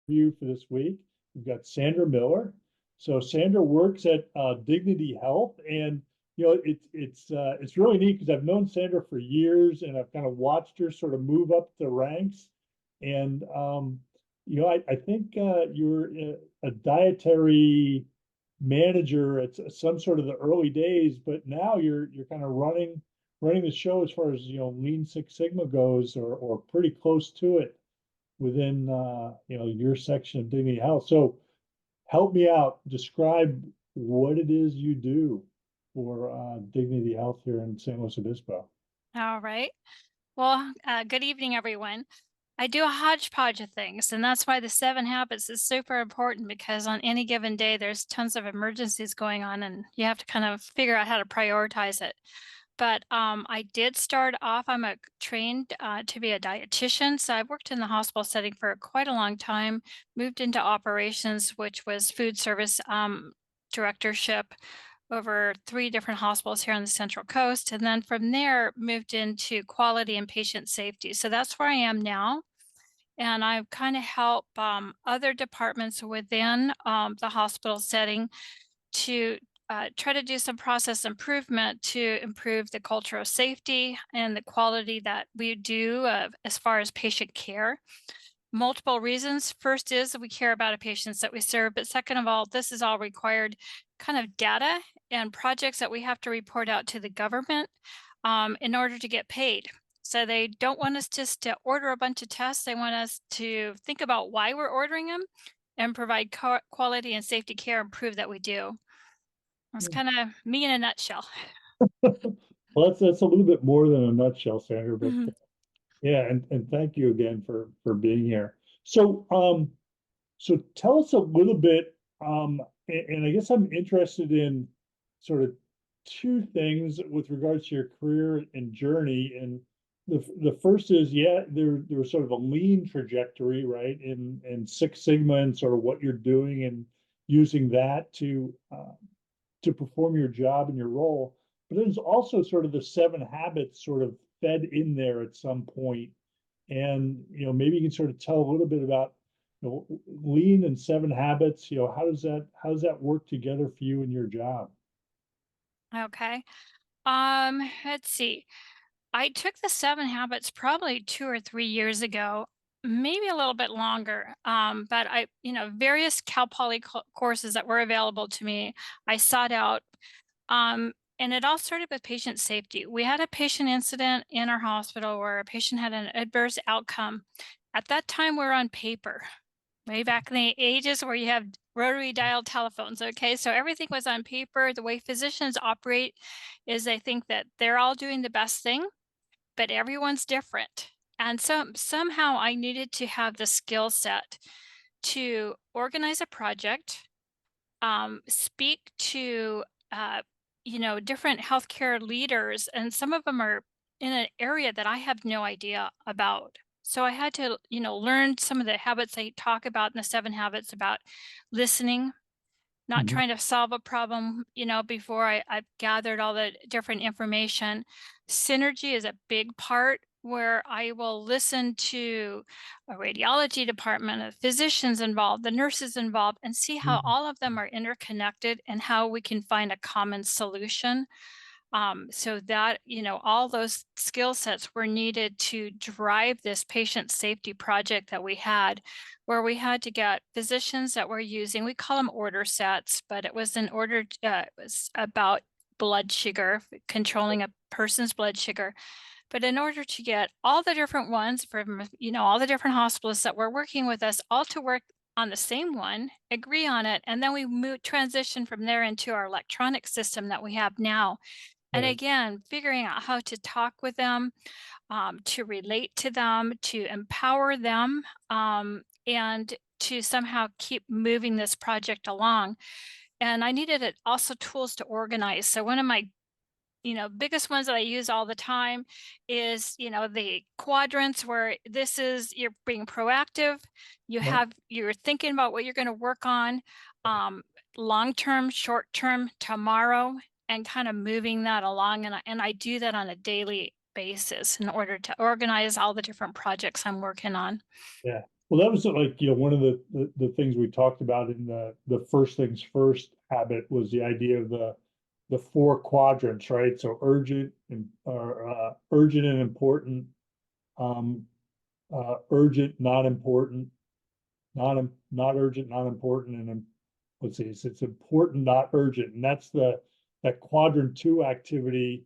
Review for this week. We've got Sandra Miller. So Sandra works at Dignity Health, and it's really neat because I've known Sandra for years, and I've kind of watched her sort of move up the ranks. And I think you're a dietary manager at some sort of the early days, but now you're kind of running the show as far as Lean Six Sigma goes, or pretty close to it within your section of Dignity Health. So help me out. Describe what it is you do for Dignity Health here in San Luis Obispo. All right. Well, good evening, everyone. I do a hodgepodge of things, and that's why the 7 habits is super important because on any given day, there's tons of emergencies going on, and you have to kind of figure out how to prioritize it. But I did start off, I'm a trained to be a dietitian. So I've worked in the hospital setting for quite a long time, moved into operations, which was food service directorship over 3 different hospitals here on the Central Coast. And then from there, moved into quality and patient safety. So that's where I am now. And I kind of help other departments within the hospital setting to try to do some process improvement to improve the culture of safety and the quality that we do as far as patient care. Multiple reasons. First is we care about the patients that we serve, but second of all, this is all required kind of data and projects that we have to report out to the government in order to get paid. So they don't want us just to order a bunch of tests. They want us to think about why we're ordering them and provide quality and safety care and prove that we do. That's kind of me in a nutshell. Well, that's a little bit more than a nutshell, Sandra, but Mhm. yeah, and thank you again for being here. So tell us a little bit, and I guess I'm interested in sort of two things with regards to your career and journey. And the first is, yeah, there was sort of a lean trajectory, right? In Six Sigma and sort of what you're doing and using that to perform your job and your role. But there's also sort of the 7 habits sort of fed in there at some point. And maybe you can sort of tell a little bit about lean and 7 habits. How does that work together for you in your job? Okay. Let's see. I took the 7 habits probably 2 or 3 years ago, maybe a little bit longer. But various Cal Poly courses that were available to me, I sought out. And it all started with patient safety. We had a patient incident in our hospital where a patient had an adverse outcome. At that time, we were on paper, way back in the ages where you have rotary dial telephones. Okay, so everything was on paper. The way physicians operate is they think that they're all doing the best thing, but everyone's different. And so somehow I needed to have the skill set to organize a project, speak to different healthcare leaders, and some of them are in an area that I have no idea about. So I had to, learn some of the habits they talk about in the 7 habits about listening, not Mhm. trying to solve a problem, before I've gathered all the different information. Synergy is a big part where I will listen to a radiology department, the physicians involved, the nurses involved, and see how Mhm. all of them are interconnected and how we can find a common solution. So that, all those skill sets were needed to drive this patient safety project that we had, where we had to get physicians that were using, we call them order sets, but it was it was about blood sugar, controlling a person's blood sugar. But in order to get all the different ones from, all the different hospitalists that were working with us all to work on the same one, agree on it, and then we transition from there into our electronic system that we have now. And Right. again, figuring out how to talk with them, to relate to them, to empower them, and to somehow keep moving this project along. And I needed also tools to organize. So one of my biggest ones that I use all the time is, the quadrants where this is you're being proactive, Right. you're thinking about what you're going to work on, um, long term, short term, tomorrow, and kind of moving that along. And I do that on a daily basis in order to organize all the different projects I'm working on. Yeah. Well, that was like, one of the things we talked about in the first things first habit was the idea of the four quadrants, right? So urgent and urgent and important, um, urgent, not important, not urgent, not important, and then let's see, it's important, not urgent, and that's that quadrant two activity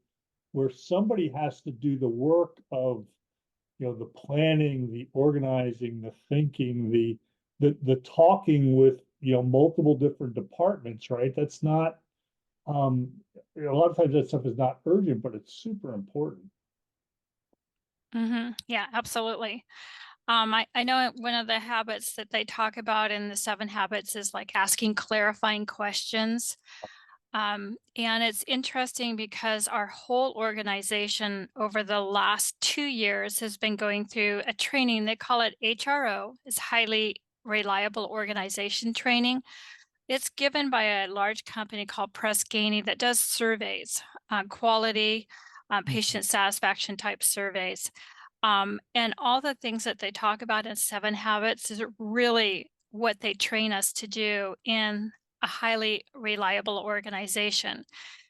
where somebody has to do the work of the planning, the organizing, the thinking, the talking with multiple different departments, right? That's not a lot of times that stuff is not urgent, but it's super important. Yeah, absolutely. I know one of the habits that they talk about in the seven habits is like asking clarifying questions. And it's interesting because our whole organization over the last 2 years has been going through a training. They call it HRO, is highly reliable organization training. It's given by a large company called Press Ganey that does surveys, quality, Mhm. patient satisfaction type surveys. And all the things that they talk about in Seven Habits is really what they train us to do in a highly reliable organization,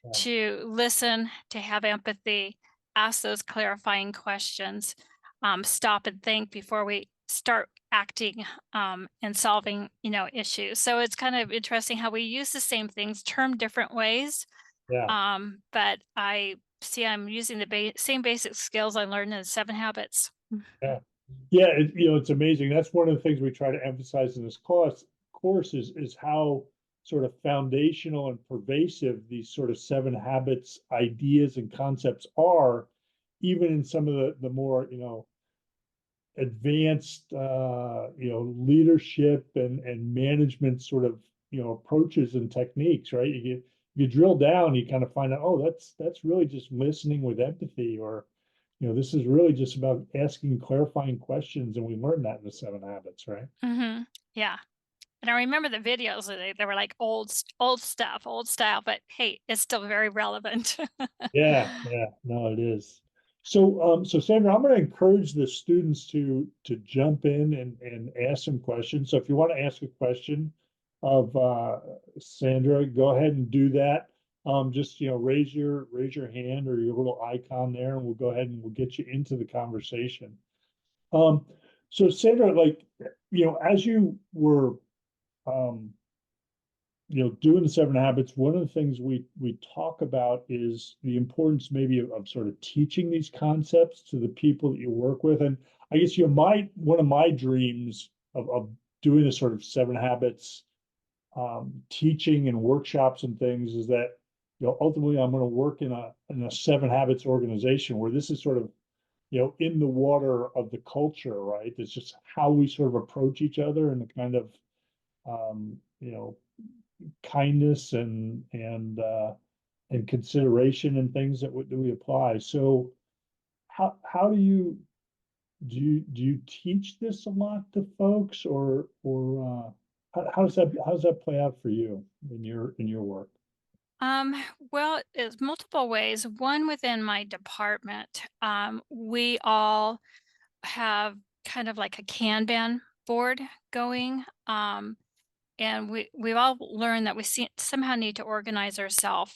Yeah, to listen, to have empathy, ask those clarifying questions, stop and think before we start acting and solving, issues. So it's kind of interesting how we use the same things, termed different ways. yeah, But I see I'm using the same basic skills I learned in the Seven Habits. yeah. Yeah, it's amazing. That's one of the things we try to emphasize in this course is how sort of foundational and pervasive these sort of seven habits ideas and concepts are, even in some of the more, advanced leadership and management sort of approaches and techniques, right? You drill down, you kind of find out, oh, that's really just listening with empathy, or this is really just about asking clarifying questions, and we learned that in the seven habits, right? Yeah. And I remember the videos, they were like old stuff, old style, but hey, it's still very relevant. Yeah, yeah, no, it is. So Sandra, I'm going to encourage the students to jump in and ask some questions. So if you want to ask a question of Sandra, go ahead and do that. Just raise your hand or your little icon there, and we'll go ahead and we'll get you into the conversation. Um, so Sandra, like as you were um, doing the seven habits, one of the things we talk about is the importance maybe of sort of teaching these concepts to the people that you work with. And I guess my one of my dreams of doing this sort of seven habits teaching and workshops and things is that ultimately I'm going to work in a seven habits organization where this is sort of in the water of the culture, right? It's just how we sort of approach each other and the kind of um, you know kindness and consideration and things that we apply. So how do you teach this a lot to folks, or how does that play out for you in your work? Well, it's multiple ways. One, within my department, we all have kind of like a Kanban board going. And we've all learned that somehow need to organize ourselves,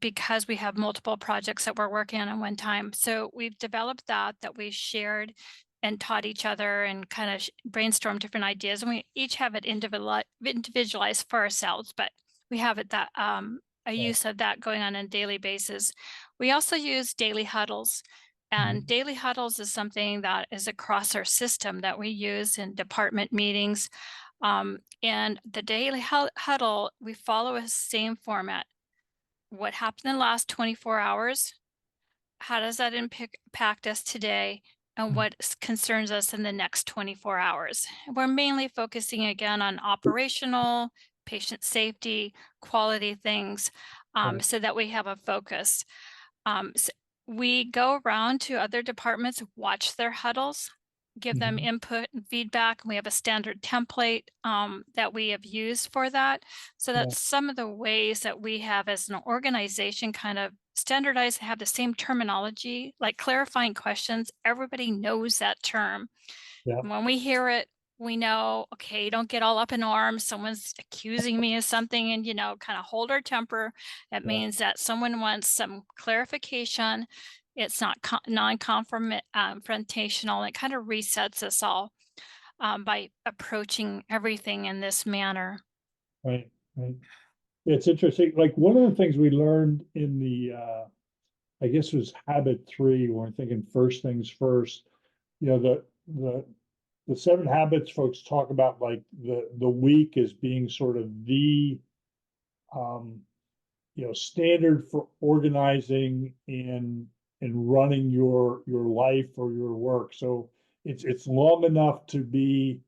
because we have multiple projects that we're working on at one time. So we've developed that we shared and taught each other and kind of brainstormed different ideas. And we each have it individualized for ourselves, but we have it that a Yeah. use of that going on a daily basis. We also use daily huddles. And Mhm. daily huddles is something that is across our system that we use in department meetings, and the daily huddle, we follow a same format. What happened in the last 24 hours? How does that impact us today? And what concerns us in the next 24 hours? We're mainly focusing again on operational, patient safety, quality things, Right. so that we have a focus. S We go around to other departments, watch their huddles, give them Mhm. input and feedback, and we have a standard template, that we have used for that. So Yeah, that's some of the ways that we have as an organization kind of standardized, have the same terminology, like clarifying questions. Everybody knows that term. yeah, When we hear it, we know, okay, don't get all up in arms. Someone's accusing me of something, and, kind of hold our temper. It Yeah, means that someone wants some clarification. It's not confrontational. It kind of resets us all by approaching everything in this manner. right, right. Yeah, it's interesting. Like one of the things we learned in I guess it was habit three, when we're thinking first things first, the the seven habits folks talk about like the week as being sort of the um standard for organizing and running your life or your work. So it's long enough to be,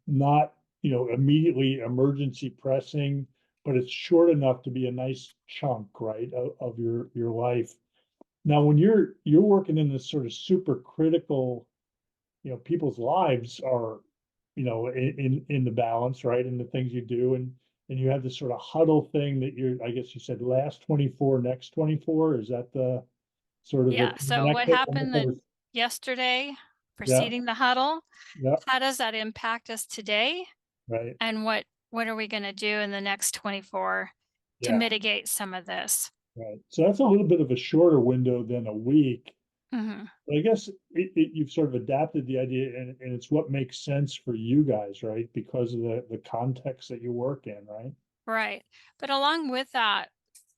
not, immediately emergency pressing, but it's short enough to be a nice chunk, right, of your life. Now, when you're working in this sort of super critical, people's lives are, in the balance, right? In the things you do, and you have this sort of huddle thing that I guess you said last 24, next 24. Is that the sort of Yeah. the So next what happened yesterday, yeah, preceding the huddle? yeah, How does that impact us today? right, And what are we going to do in the next 24 to yeah, mitigate some of this? right. So that's a little bit of a shorter window than a week. Hmm. But I guess you've sort of adapted the idea, and it's what makes sense for you guys, right? Because of the context that you work in, right? Right. But along with that,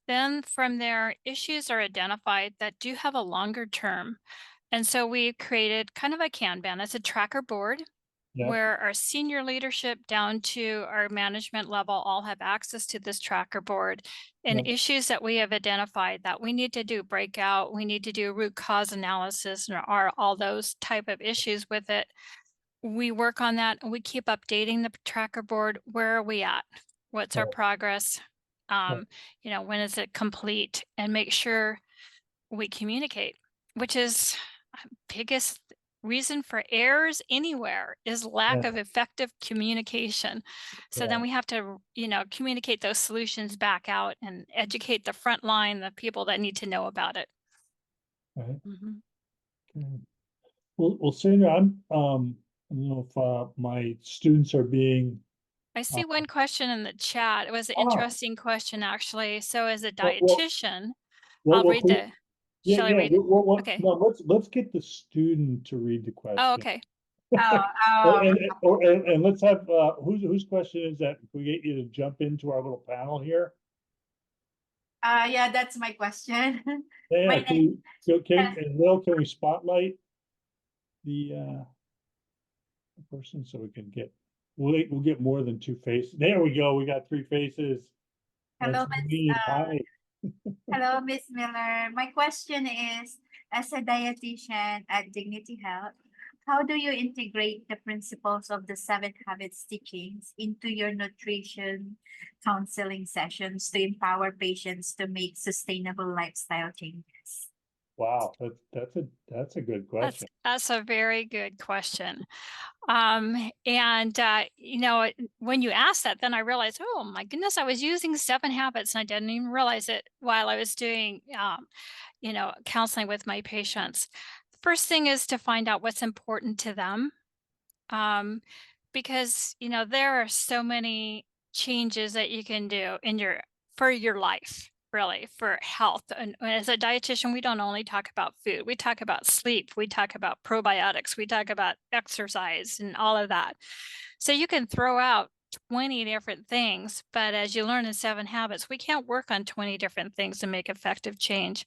then from there, issues are identified that do have a longer term. And so we created kind of a Kanban. It's a tracker board Yeah, where our senior leadership down to our management level all have access to this tracker board, and yeah, issues that we have identified that we need to do breakout, we need to do root cause analysis, and are all those type of issues with it. We work on that, and we keep updating the tracker board. Where are we at? What's our right, progress? right, Um, when is it complete? And make sure we communicate, which is biggest reason for errors anywhere is lack yeah, of effective communication. So then yeah, we have to, communicate those solutions back out and educate the front line, the people that need to know about it. right. Mhm. Okay. Well, Sandra, I don't know if my students are being I uh, see one question in the chat. It was an oh, interesting question, actually. So, as a well, well, dietitian, well, I'll well, read can we- the. yeah, Shall I yeah. read it? No, Okay. let's get the student to read the Oh, question. okay. Oh, And let's have whose question is that? Can we get you to jump into our little panel here? yeah, that's my question. Yeah, My can name, we and Will, can we spotlight the person so we can get we'll get more than two faces. There we go. We got three faces. That's hello, what we Miss. need. Hi. Hello, Miss Miller. My question is, as a dietitian at Dignity Health, how do you integrate the principles of the Seven Habits teachings into your nutrition counseling sessions to empower patients to make sustainable lifestyle changes? Wow, that's a good That's question. that's a very good question. And when you asked that, then I realized, oh my goodness, I was using seven habits and I didn't even realize it while I was doing counseling with my patients. The first thing is to find out what's important to them. Um, because there are so many changes that you can do in your for your life, really, for health. And as a dietitian, we don't only talk about food, we talk about sleep, we talk about probiotics, we talk about exercise and all of that. So you can throw out 20 different things, but as you learn in seven habits, we can't work on 20 different things to make effective change.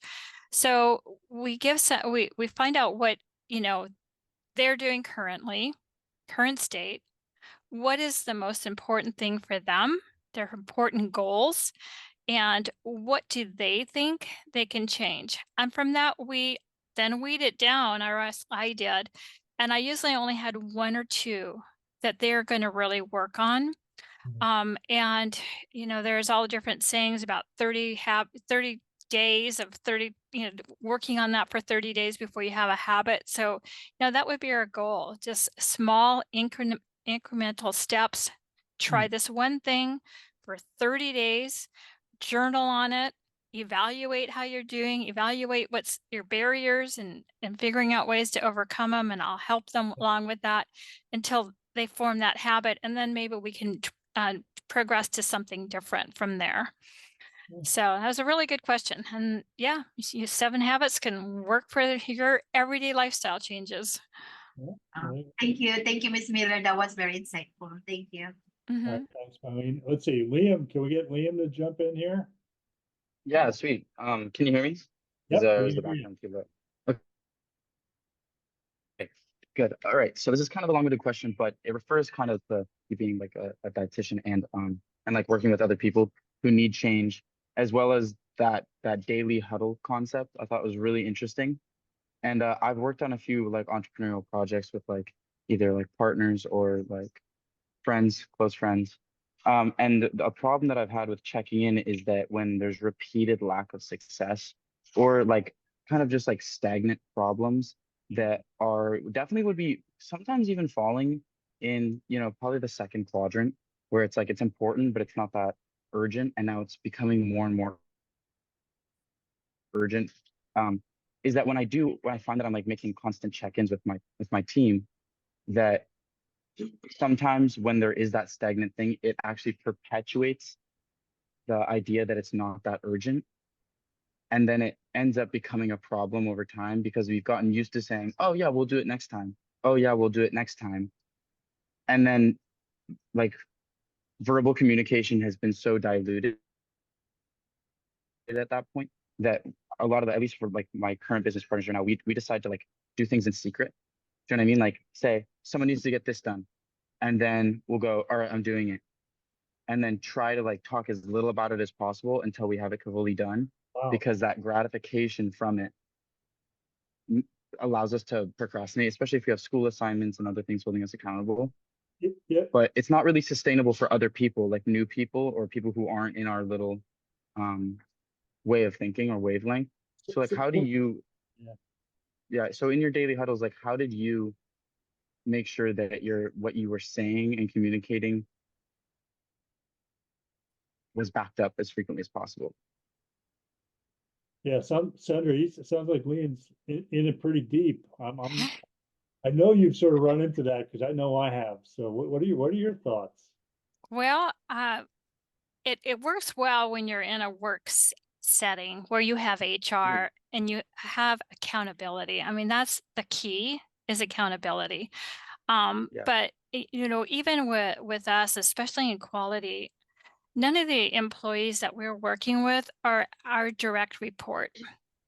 So we find out what you know they're doing currently, current state. What is the most important thing for them, their important goals, and what do they think they can change? And from that, we then weed it down, or I did. And I usually only had one or two that they're going to really work on. And there's all different sayings about 30 days of 30, working on that for 30 days before you have a habit. So, that would be our goal. Just small incremental steps. Try Mm, this one thing for 30 days, journal on it, evaluate how you're doing, evaluate what's your barriers and figuring out ways to overcome them. And I'll help them along with that until they form that habit, and then maybe we can progress to something different from there. Yeah. So that was a really good question. And yeah, you 7 habits can work for your everyday lifestyle changes. Yeah, Oh, right. thank you, Miss Miller. That was very insightful. Thank you. Hmm. Thanks, Marlene. Let's see, Liam, can we get Liam to jump in here? Yeah, sweet. Can you hear me? Yep, we Is can the hear you. background too low? Okay, good. All right. So this is kind of a long-winded question, but it refers kind of to you being like a dietitian and like working with other people who need change, as well as that daily huddle concept. I thought was really interesting. And I've worked on a few like entrepreneurial projects with like either like partners or like friends, close friends. And a problem that I've had with checking in is that when there's repeated lack of success or like kind of just like stagnant problems that are definitely would be sometimes even falling in, probably the second quadrant where it's like it's important, but it's not that urgent. And now it's becoming more and more urgent. Is that when I find that I'm like making constant check-ins with my team, that sometimes when there is that stagnant thing, it actually perpetuates the idea that it's not that urgent. And then it ends up becoming a problem over time because we've gotten used to saying, oh, yeah, we'll do it next time. Oh, yeah, we'll do it next time. And then, like, verbal communication has been so diluted at that point that a lot of the, at least for like my current business partners right now, we decide to like do things in secret. Do you know what I mean? Like, say, someone needs to get this done. And then we'll go, all right, I'm doing it, and then try to like talk as little about it as possible until we have it fully done, Wow. because that gratification from it allows us to procrastinate, especially if we have school assignments and other things holding us accountable. Yeah, But it's not really sustainable for other people, like new people or people who aren't in our little um, way of thinking or wavelength. So like, how do you, Yeah. yeah. So in your daily huddles, like, how did you make sure that what you were saying and communicating was backed up as frequently as possible? Yeah, Sandra, it sounds like Liam's in it pretty deep. I know you've sort of run into that because I know I have. So what are your thoughts? Well, it works well when you're in a setting where you have HR and you have accountability. I mean, that's the key, is accountability. Yeah. But even with us, especially in quality, none of the employees that we're working with are our direct report.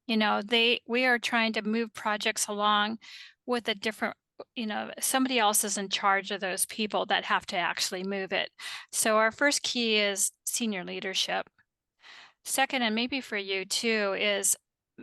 We are trying to move projects along with a different, somebody else is in charge of those people that have to actually move it. So our first key is senior leadership. Second, and maybe for you too, is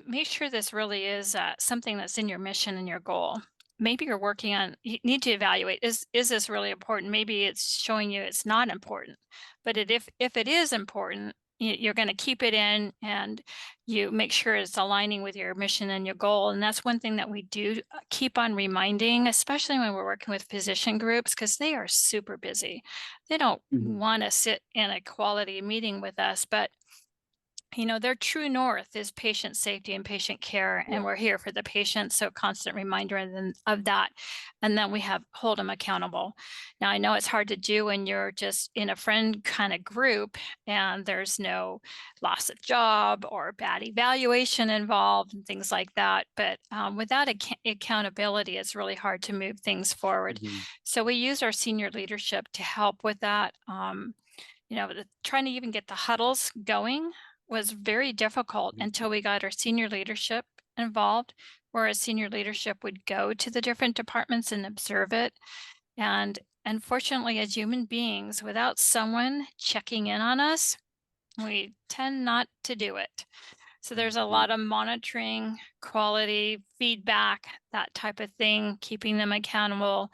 make sure this really is something that's in your mission and your goal. Maybe you're working on, you need to evaluate, is this really important? Maybe it's showing you it's not important. But if it is important, you're going to keep it in, and you make sure it's aligning with your mission and your goal. And that's one thing that we do keep on reminding, especially when we're working with physician groups, because they are super busy. They don't want to sit in a quality meeting with us, but their true north is patient safety and patient care, and we're here for the patient. So constant reminder of that. And then we hold them accountable. Now, I know it's hard to do when you're just in a friend kind of group and there's no loss of job or bad evaluation involved and things like that. But without accountability, it's really hard to move things forward. So we use our senior leadership to help with that. Trying to even get the huddles going was very difficult until we got our senior leadership involved, where our senior leadership would go to the different departments and observe it. And unfortunately, as human beings, without someone checking in on us, we tend not to do it. So there's a lot of monitoring, quality, feedback, that type of thing, keeping them accountable,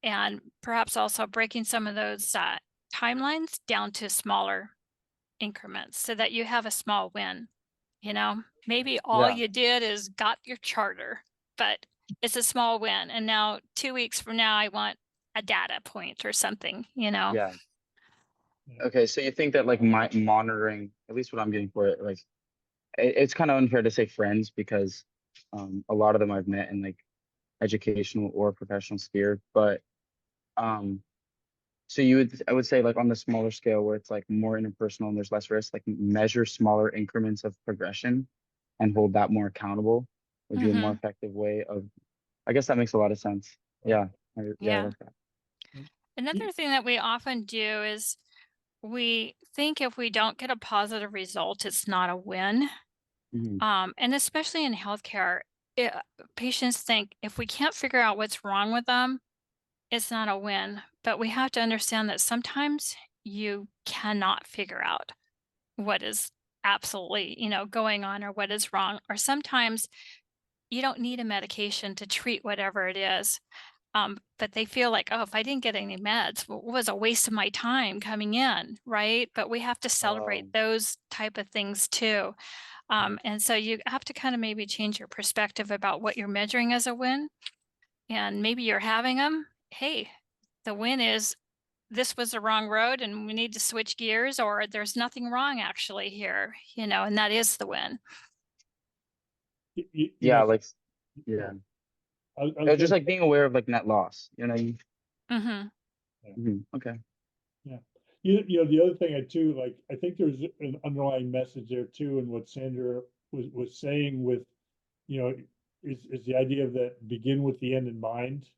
and perhaps also breaking some of those timelines down to smaller increments so that you have a small win. Maybe all you did is got your charter, but it's a small win. And now 2 weeks from now, I want a data point or something. Yeah. Okay, so you think that like my monitoring, at least what I'm getting for it, like it's kind of unfair to say friends because a lot of them I've met in like educational or professional sphere, but So I would say like on the smaller scale where it's like more interpersonal and there's less risk, like measure smaller increments of progression and hold that more accountable would be a more Mhm. effective way of, I guess that makes a lot of sense. Yeah. Yeah, I Yeah. like that. Another thing that we often do is we think if we don't get a positive result, it's not a win. Hmm. And especially in healthcare, it, patients think if we can't figure out what's wrong with them, it's not a win. But we have to understand that sometimes you cannot figure out what is absolutely, going on or what is wrong. Or sometimes you don't need a medication to treat whatever it is. But they feel like, oh, if I didn't get any meds, it was a waste of my time coming in, right? But we have to celebrate Um, those type of things too. And so you have to kind of maybe change your perspective about what you're measuring as a win. And maybe you're having them. Hey, the win is this was the wrong road and we need to switch gears, or there's nothing wrong actually here, and that is the win. You yeah, know, like, yeah. I was Just gonna like being aware of like net loss, you know what I mean? Hmm. Okay. Yeah. The other thing I too, like, I think there's an underlying message there too, and what Sandra was saying with, is the idea of that begin with the end in mind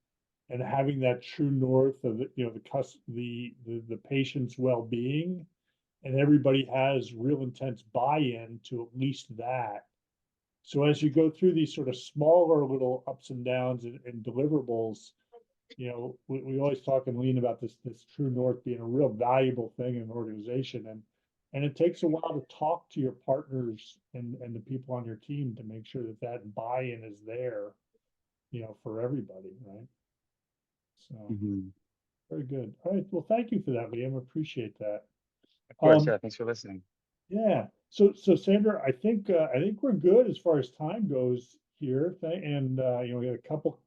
and having that true north of the patient's well-being, and everybody has real intense buy-in to at least that. So as you go through these sort of smaller little ups and downs and deliverables, we always talk and lean about this true north being a real valuable thing in an organization. And it takes a while to talk to your partners and the people on your team to make sure that that buy-in is there, for everybody, right? So Hmm. very good. All right. Well, thank you for that, Liam. Appreciate that. Of course, Um, yeah. Thanks for listening. Yeah. So Sandra, I think we're good as far as time goes here. And we had a couple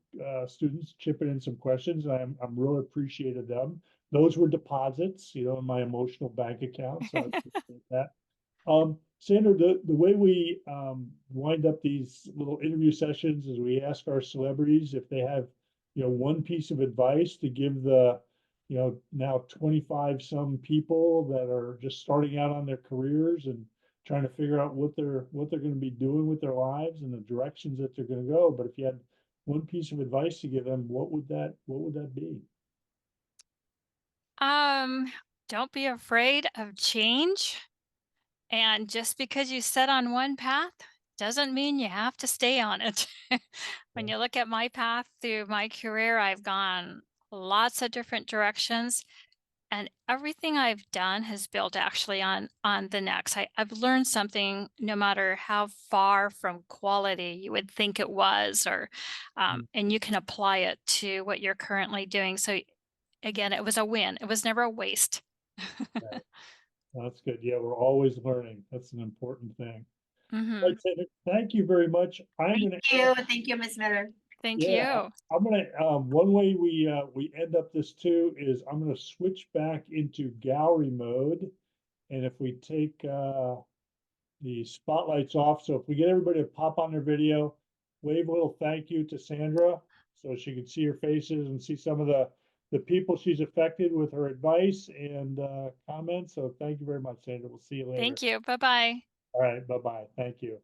students chipping in some questions. And I'm really appreciated them. Those were deposits, in my emotional bank account. So I appreciate that. Sandra, the way we wind up these little interview sessions is we ask our celebrities if they have, one piece of advice to give the, now 25 some people that are just starting out on their careers and trying to figure out what they're going to be doing with their lives and the directions that they're going to go. But if you had one piece of advice to give them, what would that be? Um, don't be afraid of change. And just because you set on one path doesn't mean you have to stay on it. When Yeah. you look at my path through my career, I've gone lots of different directions, and everything I've done has built actually on the next. I've learned something no matter how far from quality you would think it was, or Mm. and you can apply it to what you're currently doing. So again, it was a win. It was never a waste. That's good. Yeah, we're always learning. That's an important thing. All Hmm. right, Sandra, thank you very much. I'm Thank gonna, you. Thank you, Miss Miller. Thank yeah, you. I'm gonna, one way we end up this too is I'm gonna switch back into gallery mode. And if we take, the spotlights off, so if we get everybody to pop on their video, wave a little thank you to Sandra so she can see her faces and see some of the people she's affected with her advice and, comments. So thank you very much, Sandra. We'll see you later. Thank you. Bye-bye. All right, bye-bye. Thank you.